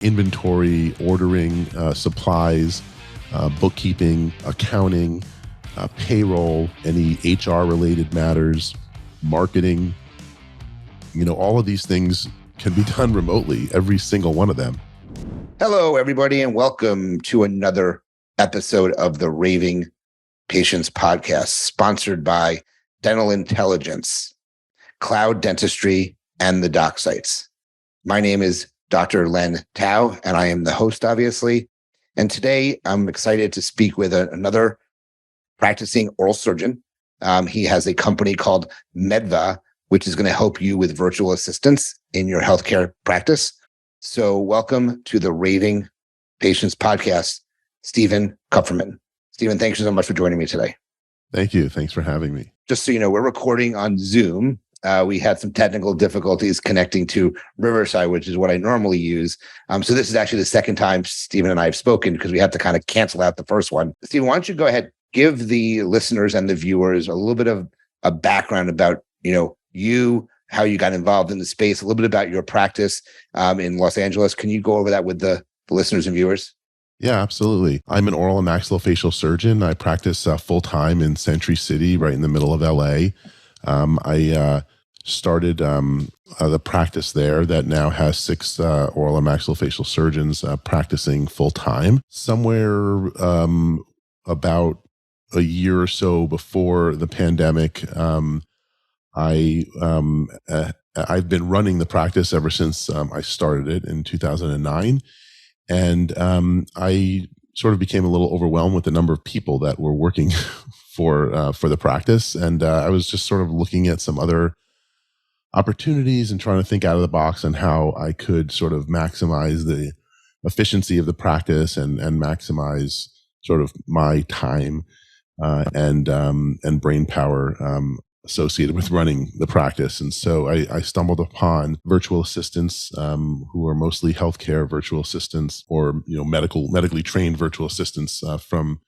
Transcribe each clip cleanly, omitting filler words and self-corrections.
inventory, ordering, supplies, bookkeeping, accounting, payroll, any HR related matters, marketing. All of these things can be done remotely, every single one of them. Hello, everybody, and welcome to another episode of the Raving Patients Podcast, sponsored by Dental Intelligence, Cloud Dentistry, and the Doc Sites. My name is Dr. Len Tao, and I am the host, obviously. And today I'm excited to speak with another practicing oral surgeon. He has a company called MedVA, which is going to help you with virtual assistants in your healthcare practice. So welcome to the Raving Patients Podcast, Stephen Kupferman. Stephen, thanks so much for joining me today. Thank you. Thanks for having me. Just so you know, we're recording on Zoom. We had some technical difficulties connecting to Riverside, which is what I normally use. So this is actually the second time Stephen and I have spoken because we had to kind of cancel out the first one. Stephen, why don't you go ahead, give the listeners and the viewers a little bit of a background about, you, how you got involved in the space, a little bit about your practice in Los Angeles. Can you go over that with the listeners and viewers? Yeah, absolutely. I'm an oral and maxillofacial surgeon. I practice full-time in Century City, right in the middle of LA. I started the practice there that now has 6 oral and maxillofacial surgeons practicing full-time. Somewhere about a year or so before the pandemic, I've been running the practice ever since I started it in 2009. And I sort of became a little overwhelmed with the number of people that were working for the practice. And I was just sort of looking at some other opportunities and trying to think out of the box on how I could sort of maximize the efficiency of the practice and maximize sort of my time and brain power associated with running the practice. And so I stumbled upon virtual assistants who are mostly healthcare virtual assistants or medically trained virtual assistants from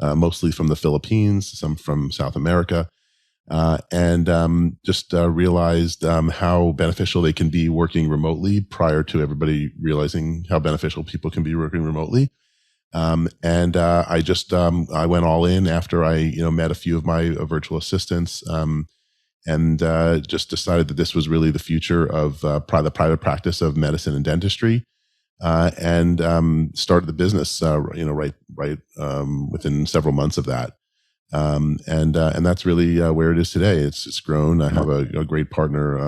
mostly from the Philippines, some from South America, and just realized how beneficial they can be working remotely prior to everybody realizing how beneficial people can be working remotely. I went all in after I, met a few of my virtual assistants, and just decided that this was really the future of the private practice of medicine and dentistry, and started the business, right within several months of that, and that's really where it is today. It's grown. I have a great partner,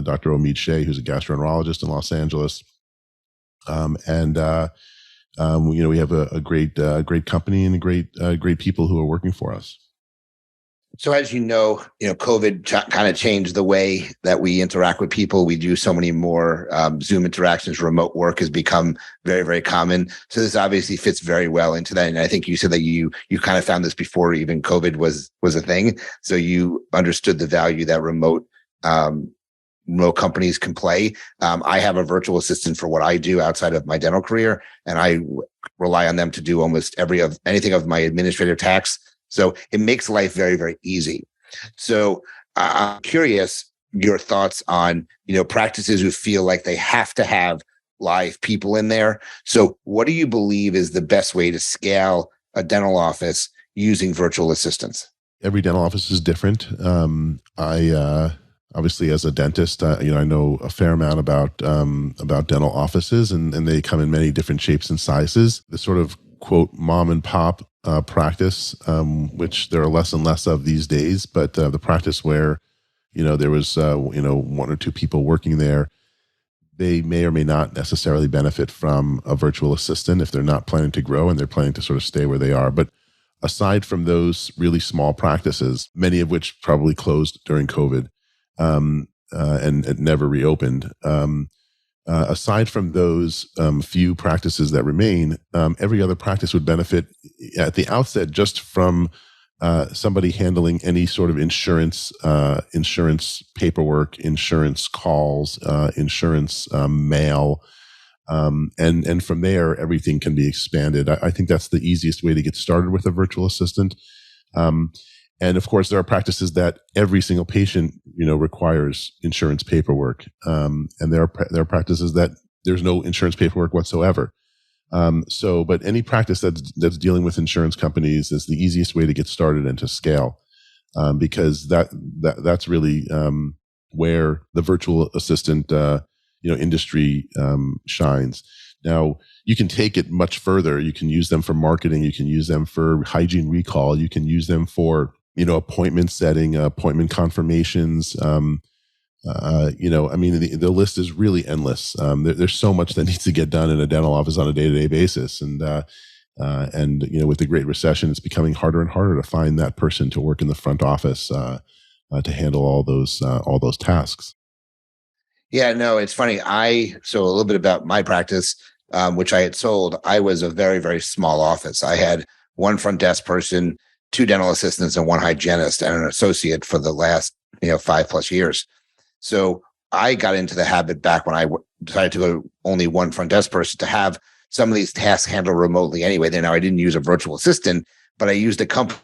Dr. Omid Shea, who's a gastroenterologist in Los Angeles, we have a great company and great people who are working for us. So as COVID kind of changed the way that we interact with people. We do so many more Zoom interactions. Remote work has become very, very common. So this obviously fits very well into that. And I think you said that you kind of found this before even COVID was a thing. So you understood the value that remote companies can play. I have a virtual assistant for what I do outside of my dental career, and I rely on them to do almost anything of my administrative tasks. So it makes life very, very easy. So I'm curious your thoughts on, practices who feel like they have to have live people in there. So what do you believe is the best way to scale a dental office using virtual assistants? Every dental office is different. Obviously, as a dentist, I know a fair amount about dental offices, and they come in many different shapes and sizes. The sort of quote mom and pop practice, which there are less and less of these days, but the practice where there was 1 or 2 people working there, they may or may not necessarily benefit from a virtual assistant if they're not planning to grow and they're planning to sort of stay where they are. But aside from those really small practices, many of which probably closed during COVID, and it never reopened. Aside from those few practices that remain, every other practice would benefit at the outset just from somebody handling any sort of insurance paperwork, insurance calls, insurance mail, and from there everything can be expanded. I think that's the easiest way to get started with a virtual assistant. And of course, there are practices that every single patient, requires insurance paperwork. And there are practices that there's no insurance paperwork whatsoever. But any practice that's dealing with insurance companies is the easiest way to get started and to scale, because that's really where the virtual assistant industry shines. Now, you can take it much further. You can use them for marketing. You can use them for hygiene recall. You can use them for appointment setting, appointment confirmations. The list is really endless. There's so much that needs to get done in a dental office on a day-to-day basis. And with the Great Recession, it's becoming harder and harder to find that person to work in the front office to handle all those tasks. Yeah, no, it's funny. So a little bit about my practice, which I had sold. I was a very, very small office. I had one front desk person, two dental assistants, and one hygienist and an associate for the last 5+ years. So I got into the habit back when I decided to go only one front desk person to have some of these tasks handled remotely anyway. Now, I didn't use a virtual assistant, but I used a company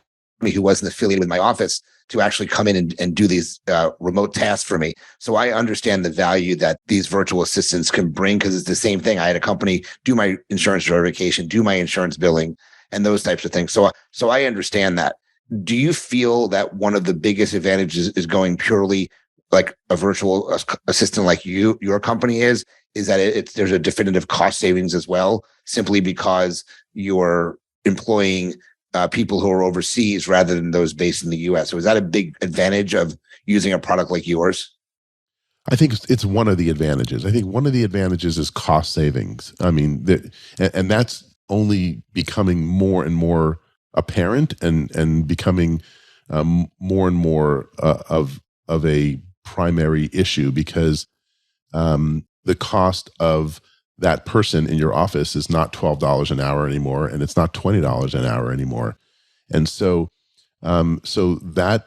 who wasn't affiliated with my office to actually come in and do these remote tasks for me. So I understand the value that these virtual assistants can bring, because it's the same thing. I had a company do my insurance verification, do my insurance billing, and those types of things. So I understand that. Do you feel that one of the biggest advantages is going purely like a virtual assistant like your company is that there's a definitive cost savings as well, simply because you're employing people who are overseas rather than those based in the US? So is that a big advantage of using a product like yours? I think it's one of the advantages. I think one of the advantages is cost savings. I mean, and that's only becoming more and more apparent and becoming more and more of a primary issue, because the cost of that person in your office is not $12 an hour anymore, and it's not $20 an hour anymore. And so that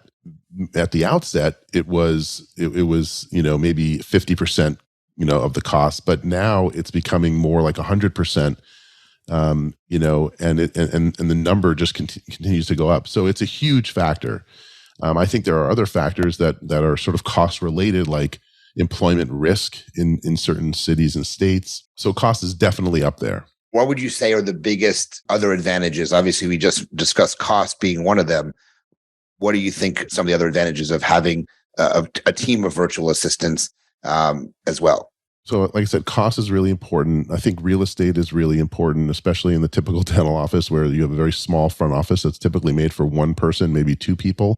at the outset, it was maybe 50% of the cost, but now it's becoming more like 100%. And the number just continues to go up. So it's a huge factor. I think there are other factors that are sort of cost related, like employment risk in certain cities and states. So cost is definitely up there. What would you say are the biggest other advantages? Obviously, we just discussed cost being one of them. What do you think some of the other advantages of having a team of virtual assistants as well? So like I said, cost is really important. I think real estate is really important, especially in the typical dental office where you have a very small front office that's typically made for one person, maybe two people,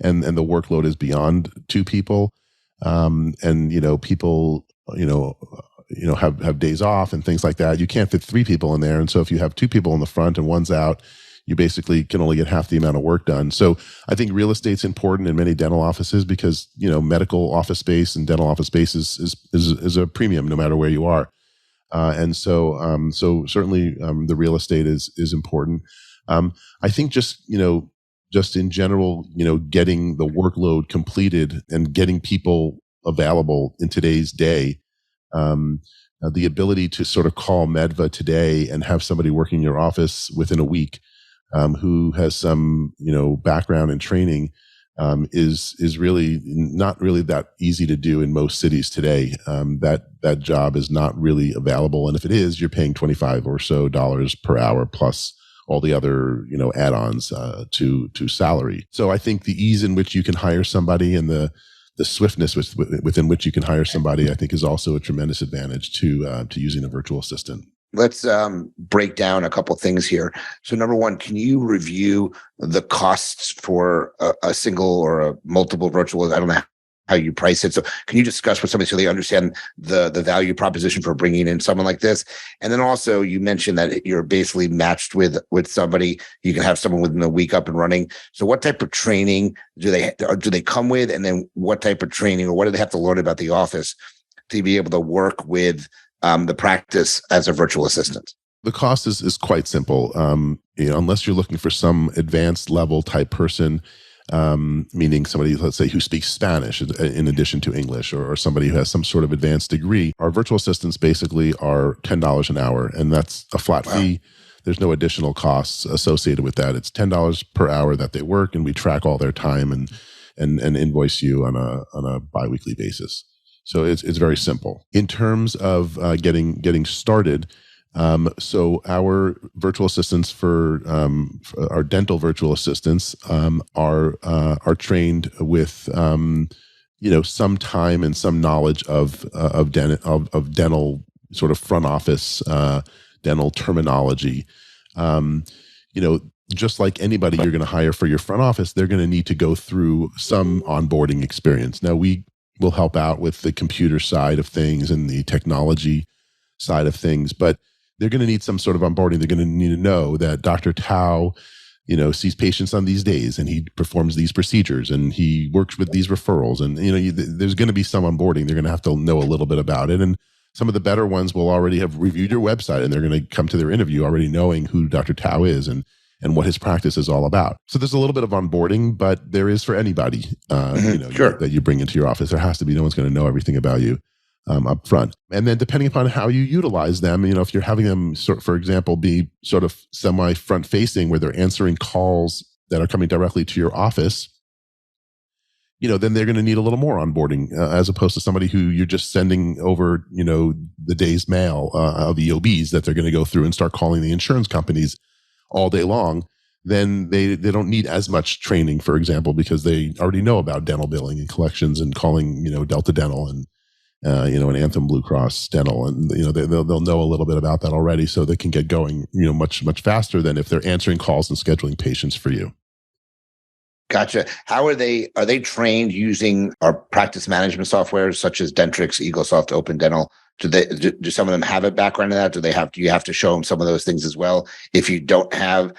and the workload is beyond two people. People, have days off and things like that. You can't fit three people in there. And so if you have two people in the front and one's out, you basically can only get half the amount of work done. So I think real estate's important in many dental offices because, medical office space and dental office space is a premium no matter where you are. So certainly the real estate is important. I think just in general, getting the workload completed and getting people available in today's day, the ability to sort of call MedVA today and have somebody working in your office within a week who has some, background and training is really not really that easy to do in most cities today. That job is not really available. And if it is, you're paying $25 or so per hour plus all the other, add-ons to salary. So I think the ease in which you can hire somebody and the swiftness within which you can hire somebody, I think, is also a tremendous advantage to using a virtual assistant. Let's break down a couple of things here. So number one, can you review the costs for a single or a multiple virtual? I don't know how you price it. So can you discuss with somebody so they understand the value proposition for bringing in someone like this? And then also you mentioned that you're basically matched with somebody. You can have someone within a week up and running. So what type of training do they come with? And then what type of training or what do they have to learn about the office to be able to work with the practice as a virtual assistant? The cost is quite simple. Unless you're looking for some advanced level type person, meaning somebody, let's say, who speaks Spanish in addition to English, or somebody who has some sort of advanced degree, our virtual assistants basically are $10 an hour, and that's a flat fee. There's no additional costs associated with that. It's $10 per hour that they work, and we track all their time and invoice you on a biweekly basis. So it's very simple. In terms of getting started, so our virtual assistants for our dental virtual assistants are trained with some time and some knowledge of dental sort of front office dental terminology. Um, just like anybody you're going to hire for your front office, they're going to need to go through some onboarding experience. Now, we will help out with the computer side of things and the technology side of things, but they're going to need some sort of onboarding. They're going to need to know that Dr. Tao, sees patients on these days, and he performs these procedures, and he works with these referrals, and there's going to be some onboarding. They're going to have to know a little bit about it, and some of the better ones will already have reviewed your website, and they're going to come to their interview already knowing who Dr. Tao is and what his practice is all about. So there's a little bit of onboarding, but there is for anybody, Sure. that you bring into your office. There has to be. No one's going to know everything about you up front. And then depending upon how you utilize them, if you're having them, for example, be sort of semi front facing where they're answering calls that are coming directly to your office, then they're going to need a little more onboarding as opposed to somebody who you're just sending over, the day's mail of the EOBs that they're going to go through and start calling the insurance companies all day long. Then they don't need as much training, for example, because they already know about dental billing and collections and calling, Delta Dental and, and Anthem Blue Cross Dental. And, they'll know a little bit about that already, so they can get going, much, much faster than if they're answering calls and scheduling patients for you. Gotcha. How are they trained using our practice management software such as Dentrix, EagleSoft, Open Dental? Do some of them have a background in that? Do you have to show them some of those things as well? If you don't have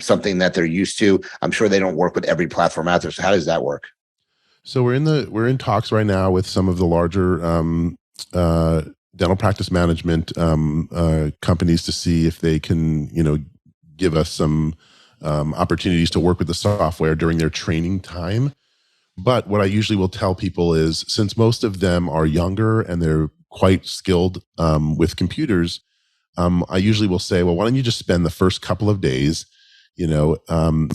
something that they're used to, I'm sure they don't work with every platform out there. So how does that work? So we're in talks right now with some of the larger dental practice management companies to see if they can, give us some opportunities to work with the software during their training time. But what I usually will tell people is, since most of them are younger and they're quite skilled with computers, I usually will say, well, why don't you just spend the first couple of days,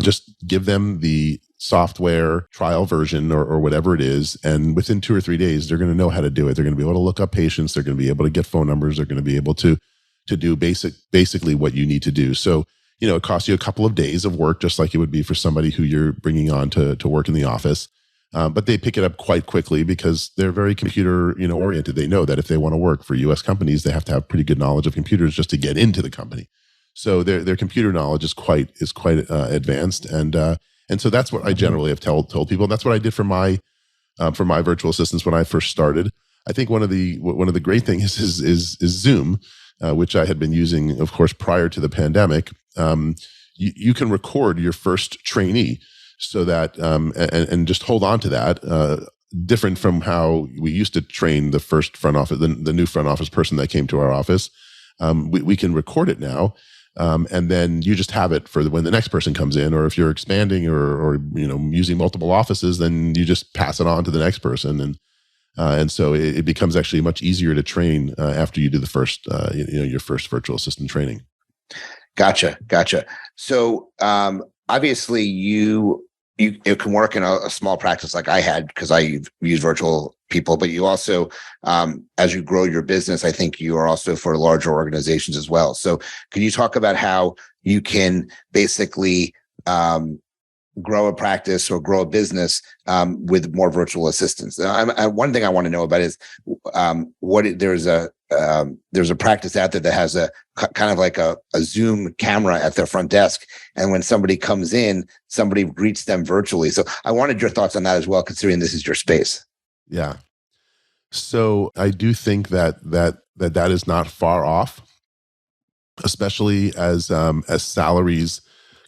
just give them the software trial version or whatever it is. And within 2 or 3 days, they're going to know how to do it. They're going to be able to look up patients. They're going to be able to get phone numbers. They're going to be able to do basically what you need to do. So, it costs you a couple of days of work, just like it would be for somebody who you're bringing on to work in the office. But they pick it up quite quickly because they're very computer, oriented. They know that if they want to work for U.S. companies, they have to have pretty good knowledge of computers just to get into the company. So their computer knowledge is quite advanced, and so that's what I generally have told people. That's what I did for my virtual assistants when I first started. I think one of the great things is Zoom, which I had been using, of course, prior to the pandemic. You can record your first trainee, so that and just hold on to that. Different from how we used to train the first front office, the new front office person that came to our office. We can record it now, and then you just have it for when the next person comes in, or if you're expanding or using multiple offices, then you just pass it on to the next person, and so it becomes actually much easier to train after you do the first your first virtual assistant training. Gotcha. So obviously you can work in a small practice like I had, because I use virtual people, but you also, as you grow your business, I think you are also for larger organizations as well. So can you talk about how you can basically grow a practice or grow a business with more virtual assistants? One thing I want to know about is there's a practice out there that has a kind of like a Zoom camera at their front desk, and when somebody comes in, somebody greets them virtually. So I wanted your thoughts on that as well, considering this is your space. Yeah. So I do think that is not far off, especially as salaries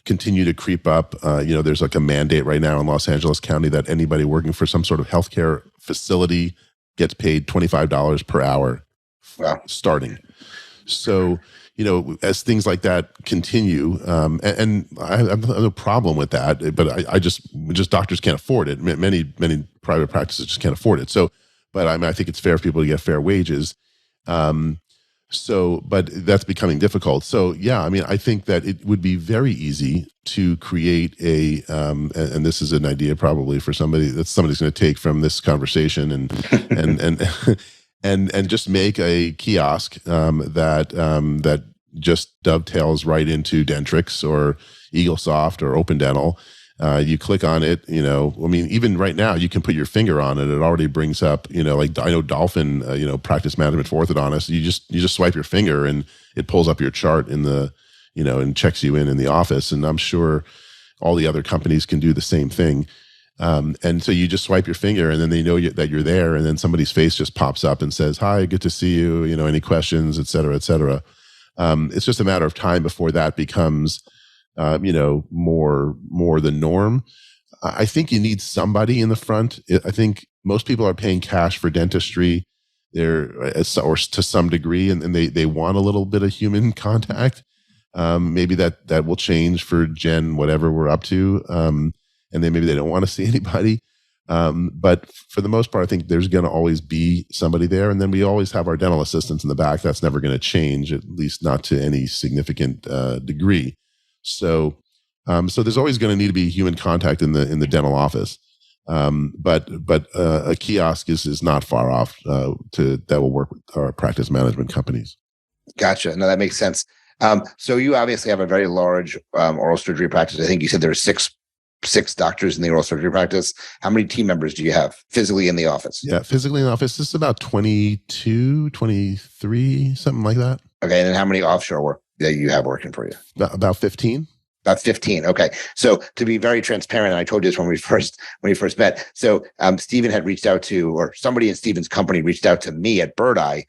continue to creep up. There's like a mandate right now in Los Angeles County that anybody working for some sort of healthcare facility gets paid $25 per hour. Wow. Starting. So, as things like that continue, and I have no problem with that, but I just doctors can't afford it. Many private practices just can't afford it. So, but I think it's fair for people to get fair wages. So, but that's becoming difficult. So, yeah, I mean, I think that it would be very easy to create and this is an idea probably for somebody's going to take from this conversation, and and just make a kiosk that just dovetails right into Dentrix or EagleSoft or Open Dental. You click on it, I mean, even right now you can put your finger on it. It already brings up, like I know Dolphin, practice management for orthodontists. You just swipe your finger and it pulls up your chart in the, and checks you in the office. And I'm sure all the other companies can do the same thing. And so you just swipe your finger and then they know that you're there. And then somebody's face just pops up and says, "Hi, good to see you. Any questions, et cetera, et cetera." It's just a matter of time before that becomes, more the norm. I think you need somebody in the front. I think most people are paying cash for dentistry there, or to some degree, and they want a little bit of human contact. Maybe that will change for Gen whatever we're up to, and then maybe they don't want to see anybody. But for the most part, I think there's going to always be somebody there, and then we always have our dental assistants in the back. That's never going to change, at least not to any significant degree. So there's always going to need to be human contact in the dental office. But a kiosk is not far off that will work with our practice management companies. Gotcha. No, that makes sense. So you obviously have a very large oral surgery practice. I think you said there are six doctors in the oral surgery practice. How many team members do you have physically in the office? Yeah, physically in the office, it's about 22, 23, something like that. Okay. And then how many offshore work that you have working for you? About 15. About 15. Okay. So to be very transparent, and I told you this when we first met. So Stephen had reached out to, or somebody in Stephen's company reached out to me at Bird Eye.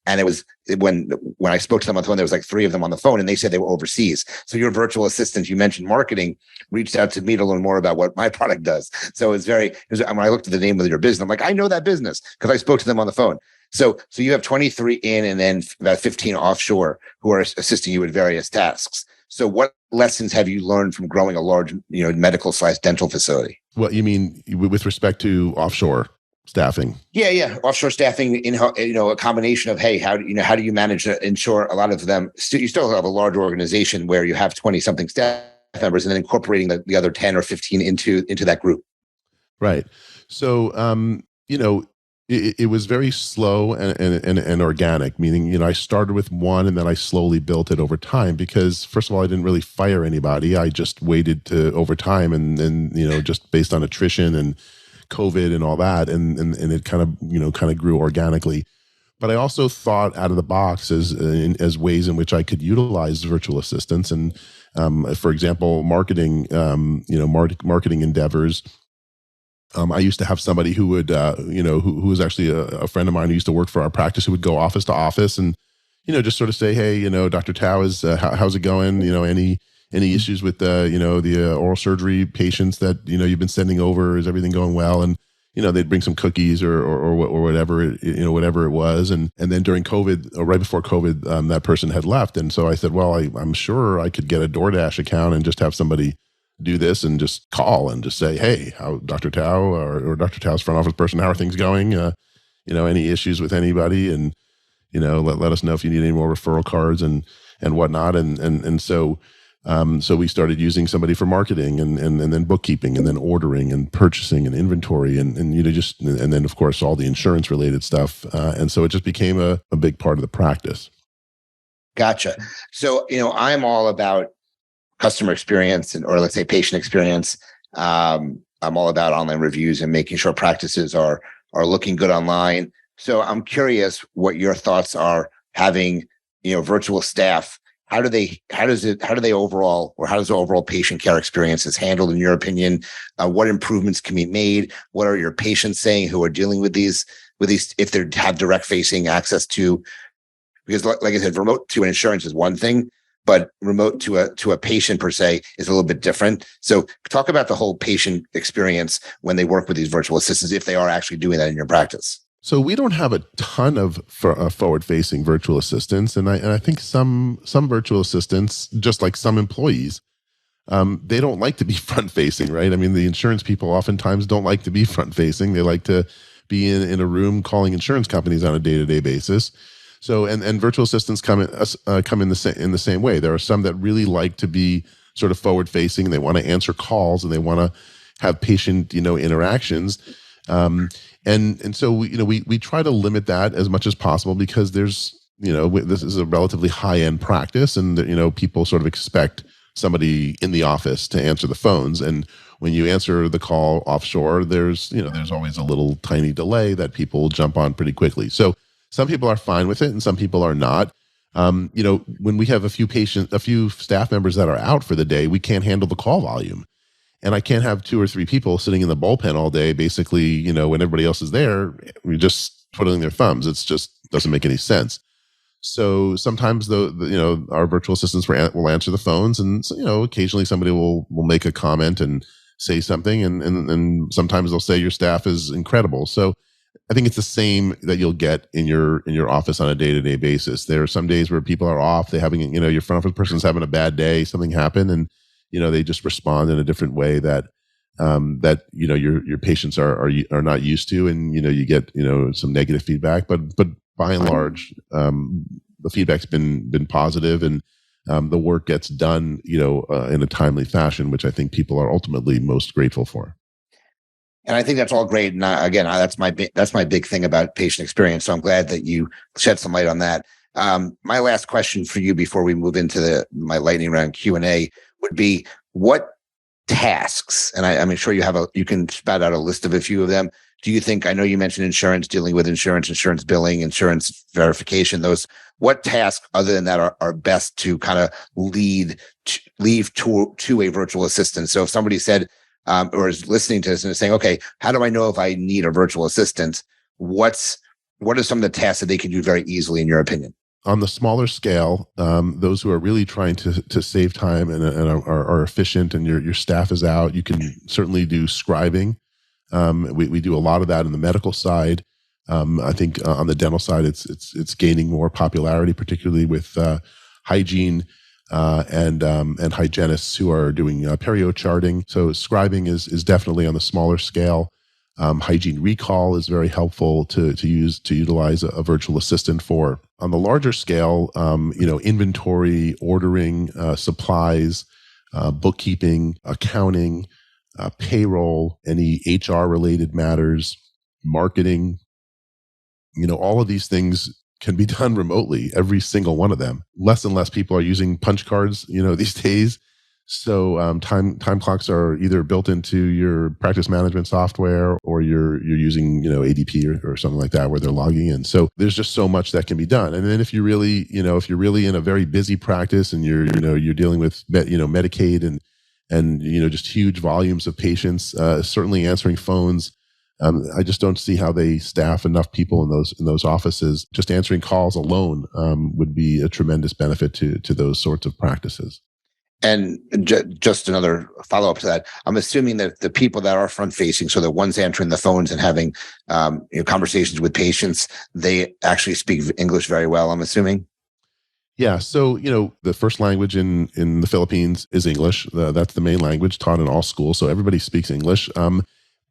And it was when I spoke to them on the phone, there was like 3 of them on the phone and they said they were overseas. So your virtual assistant, you mentioned marketing, reached out to me to learn more about what my product does. So when I looked at the name of your business, I'm like, I know that business because I spoke to them on the phone. So you have 23 in and then about 15 offshore who are assisting you with various tasks. So what lessons have you learned from growing a large, medical/dental facility? What you mean with respect to offshore staffing? Yeah. Offshore staffing in, a combination of, hey, how do you manage to ensure a lot of them, you still have a large organization where you have 20 something staff members and then incorporating the other 10 or 15 into that group. Right. So, it was very slow and organic, meaning, I started with one and then I slowly built it over time because first of all, I didn't really fire anybody. I just waited over time and then, just based on attrition and COVID and all that. And it kind of grew organically. But I also thought out of the box as ways in which I could utilize virtual assistants. And for example, marketing endeavors. I used to have somebody who would, who was actually a friend of mine who used to work for our practice, who would go office to office and, just sort of say, "Hey, Dr. Tao how's it going? Any issues with the oral surgery patients that, you've been sending over? Is everything going well?" And, they'd bring some cookies or whatever, whatever it was. And then during COVID, or right before COVID, that person had left. And so I said, well, I'm sure I could get a DoorDash account and just have somebody do this and just call and just say, "Hey, how Dr. Tao or Dr. Tao's front office person, how are things going? Any issues with anybody? And, let us know if you need any more referral cards and whatnot." And so we started using somebody for marketing and then bookkeeping and then ordering and purchasing and inventory and then of course all the insurance related stuff. And so it just became a big part of the practice. Gotcha. So, I'm all about customer experience or let's say patient experience. I'm all about online reviews and making sure practices are looking good online. So I'm curious what your thoughts are having, virtual staff. How does the overall patient care experience is handled in your opinion? What improvements can be made? What are your patients saying who are dealing with these, if they have direct facing access to, because like I said, remote to insurance is one thing, but remote to a patient per se is a little bit different. So talk about the whole patient experience when they work with these virtual assistants, if they are actually doing that in your practice. So we don't have a ton of forward-facing virtual assistants, and I think some virtual assistants, just like some employees, they don't like to be front-facing, right? I mean, the insurance people oftentimes don't like to be front-facing. They like to be in a room calling insurance companies on a day-to-day basis. So, and virtual assistants come in the same way. There are some that really like to be sort of forward facing. They want to answer calls and they want to have patient, interactions. And so we try to limit that as much as possible, because there's, this is a relatively high end practice, and people sort of expect somebody in the office to answer the phones. And when you answer the call offshore, there's always a little tiny delay that people jump on pretty quickly. So some people are fine with it and some people are not. When we have a few staff members that are out for the day, we can't handle the call volume. And I can't have 2 or 3 people sitting in the bullpen all day, basically, when everybody else is there, we're just twiddling their thumbs. It's just doesn't make any sense. So sometimes our virtual assistants will answer the phones, and occasionally somebody will make a comment and say something, and sometimes they'll say your staff is incredible. So I think it's the same that you'll get in your office on a day-to-day basis. There are some days where people are off, they having, your front office person's having a bad day, something happened, and they just respond in a different way that your patients are not used to, and you get some negative feedback, but by and large, the feedback's been positive, and the work gets done in a timely fashion, which I think people are ultimately most grateful for. And I think that's all great. And again, that's my big thing about patient experience. So I'm glad that you shed some light on that. My last question for you before we move into my lightning round Q&A would be, what tasks, and I'm sure you can spout out a list of a few of them. Do you think, I know you mentioned insurance, dealing with insurance billing, insurance verification, what tasks other than that are best to kind of leave to a virtual assistant? So if somebody said, or is listening to this and is saying, okay, how do I know if I need a virtual assistant? What are some of the tasks that they can do very easily, in your opinion? On the smaller scale, those who are really trying to save time and are efficient, and your staff is out, you can certainly do scribing. We do a lot of that in the medical side. I think on the dental side, it's gaining more popularity, particularly with hygiene and hygienists who are doing perio charting. So scribing is definitely on the smaller scale. Hygiene recall is very helpful to utilize a virtual assistant for. On the larger scale, inventory, ordering, supplies, bookkeeping, accounting, payroll, any HR related matters, marketing, all of these things can be done remotely, every single one of them. Less and less people are using punch cards, these days. So time clocks are either built into your practice management software, or you're using ADP or something like that, where they're logging in. So there's just so much that can be done. And then if you're really in a very busy practice and you're dealing with Medicaid and just huge volumes of patients, certainly answering phones. I just don't see how they staff enough people in those offices. Just answering calls alone would be a tremendous benefit to those sorts of practices. And just another follow-up to that, I'm assuming that the people that are front-facing, so the ones answering the phones and having conversations with patients, they actually speak English very well, I'm assuming? Yeah. So, the first language in the Philippines is English. That's the main language taught in all schools. So everybody speaks English.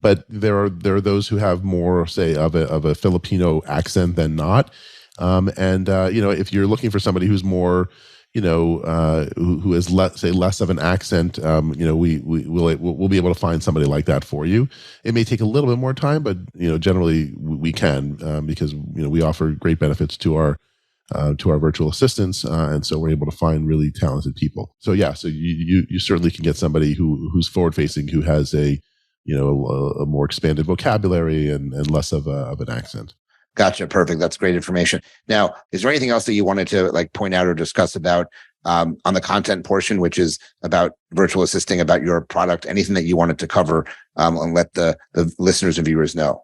But there are those who have more, say, of a Filipino accent than not. If you're looking for somebody who's more, who has less of an accent, we'll be able to find somebody like that for you. It may take a little bit more time, but generally we can, because we offer great benefits to our virtual assistants, and so we're able to find really talented people. So yeah, so you certainly can get somebody who's forward facing, who has a more expanded vocabulary and less of an accent. Gotcha. Perfect. That's great information. Now, is there anything else that you wanted to point out or discuss about on the content portion, which is about virtual assisting, about your product? Anything that you wanted to cover and let the listeners and viewers know?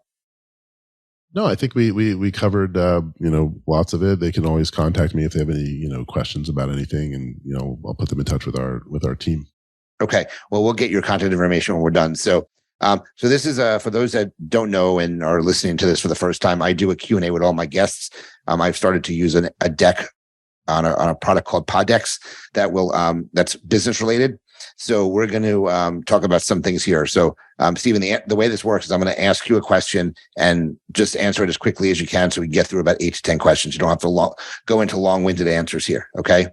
No, I think we covered lots of it. They can always contact me if they have any questions about anything, and I'll put them in touch with our team. Okay. Well, we'll get your contact information when we're done. So this is for those that don't know and are listening to this for the first time. I do a Q&A with all my guests. I've started to use a deck on a product called Podex that will that's business related. So we're going to talk about some things here. So Stephen, the way this works is I'm going to ask you a question and just answer it as quickly as you can, so we get through about 8 to 10 questions. You don't have to go into long-winded answers here. Okay.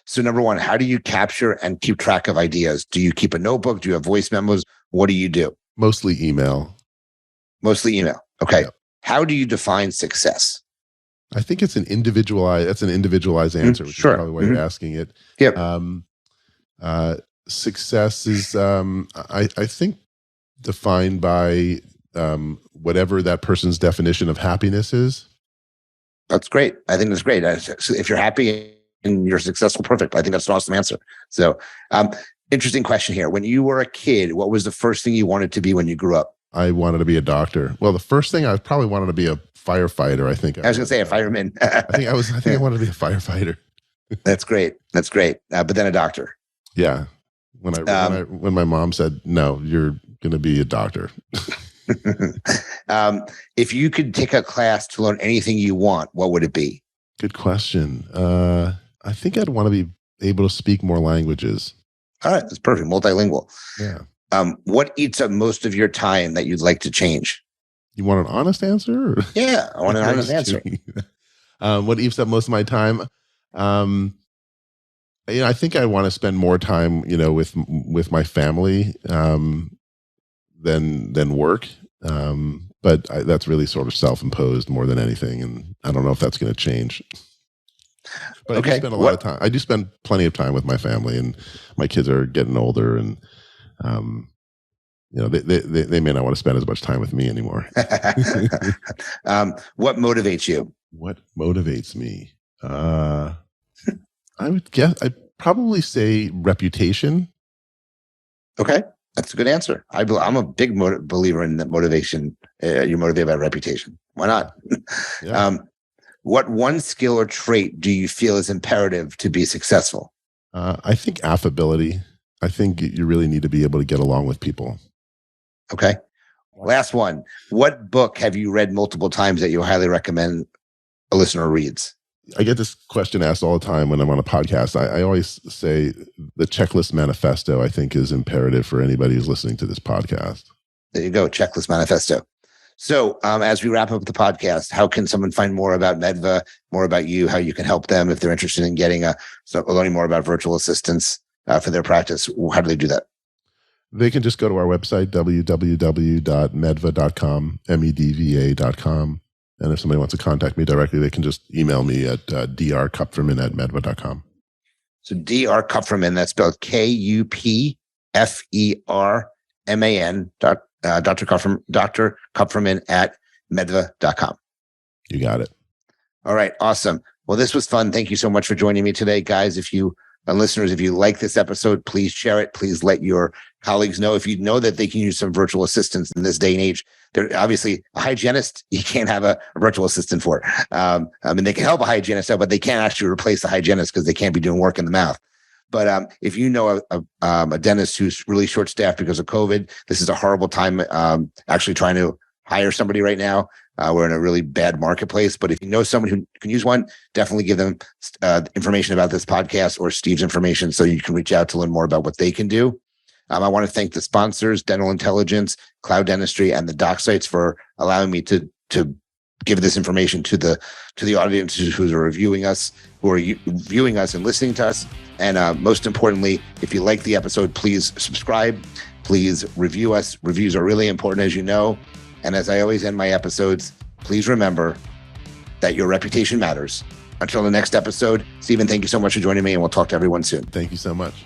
So number one, how do you capture and keep track of ideas? Do you keep a notebook? Do you have voice memos? What do you do? Mostly email. Mostly email. Okay. Yep. How do you define success? I think it's an individualized answer, which Sure. is probably why you're asking it. Yep. Success is, I think, defined by whatever that person's definition of happiness is. That's great. I think that's great. So if you're happy and you're successful, perfect. I think that's an awesome answer. So, interesting question here. When you were a kid, what was the first thing you wanted to be when you grew up? I wanted to be a doctor. Well, the first thing I probably wanted to be a firefighter. I think I was going to say a fireman. I think I wanted to be a firefighter. That's great. That's great. But then a doctor. Yeah. When my mom said, "No, you're going to be a doctor." If you could take a class to learn anything you want, what would it be? Good question. I think I'd want to be able to speak more languages. All right. That's perfect. Multilingual. Yeah. What eats up most of your time that you'd like to change? You want an honest answer? Or? Yeah, I want an honest answer. What eats up most of my time? I think I want to spend more time, with my family than work. But that's really sort of self-imposed more than anything, and I don't know if that's going to change. But okay. I do spend a lot of time. I do spend plenty of time with my family, and my kids are getting older, and they may not want to spend as much time with me anymore. What motivates you? What motivates me? I'd probably say reputation. Okay. That's a good answer. I'm a big believer in that motivation. You're motivated by reputation. Why not? Yeah. What one skill or trait do you feel is imperative to be successful? I think affability. I think you really need to be able to get along with people. Okay. Last one. What book have you read multiple times that you highly recommend a listener reads? I get this question asked all the time when I'm on a podcast. I always say the Checklist Manifesto, I think, is imperative for anybody who's listening to this podcast. There you go. Checklist Manifesto. So as we wrap up the podcast, how can someone find more about MedVA, more about you, how you can help them if they're interested in getting learning more about virtual assistants for their practice? How do they do that? They can just go to our website, www.medva.com, medva.com. And if somebody wants to contact me directly, they can just email me at drkupferman@medva.com. So Dr. Kupferman, that's spelled Kupferman, Dr. Kupferman at medva.com. You got it. All right. Awesome. Well, this was fun. Thank you so much for joining me today, guys. Listeners, if you like this episode, please share it. Please let your colleagues know. If you know that they can use some virtual assistants in this day and age, they're obviously a hygienist. You can't have a virtual assistant for. They can help a hygienist out, but they can't actually replace the hygienist because they can't be doing work in the mouth. But if you know a dentist who's really short-staffed because of COVID, this is a horrible time actually trying to hire somebody right now. We're in a really bad marketplace, but if you know someone who can use one, definitely give them information about this podcast or Steve's information so you can reach out to learn more about what they can do. I want to thank the sponsors, Dental Intelligence, Cloud Dentistry, and the Doc Sites for allowing me to give this information to the audience who are viewing us and listening to us. And most importantly, if you like the episode, please subscribe. Please review us. Reviews are really important, as you know. And as I always end my episodes, please remember that your reputation matters. Until the next episode, Stephen, thank you so much for joining me, and we'll talk to everyone soon. Thank you so much.